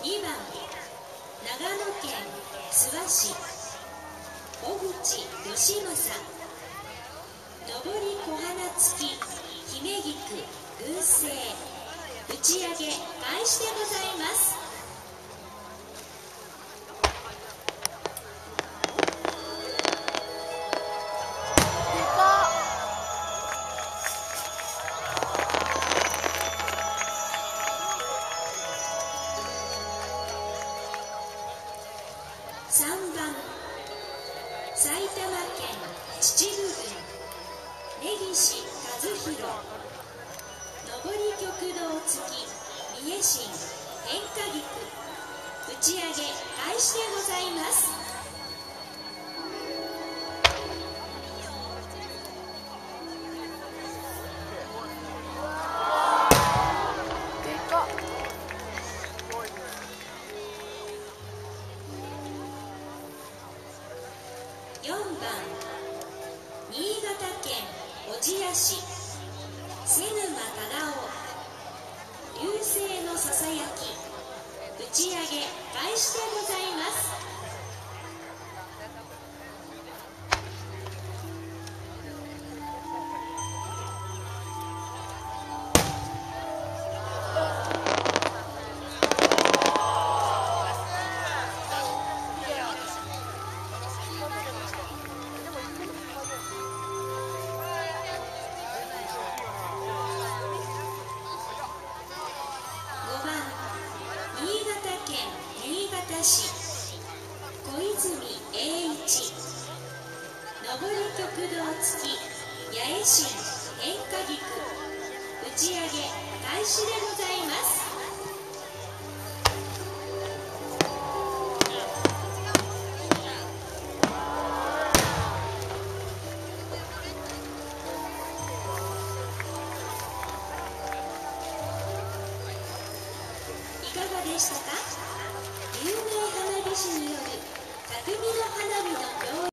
2番長野県諏訪市小口義政上り小花付き姫菊群生打ち上げ開始でございます。3番埼玉県秩父郡根岸和弘上り極道付き三重新変化菊打ち上げ開始でございます。4番新潟県小千谷市瀬沼忠雄流星のささやき打ち上げ開始でございます。市小泉栄一上り極道付き八重新変化菊打ち上げ開始でございます。いかがでしたか？有名花火師による匠の花火の競演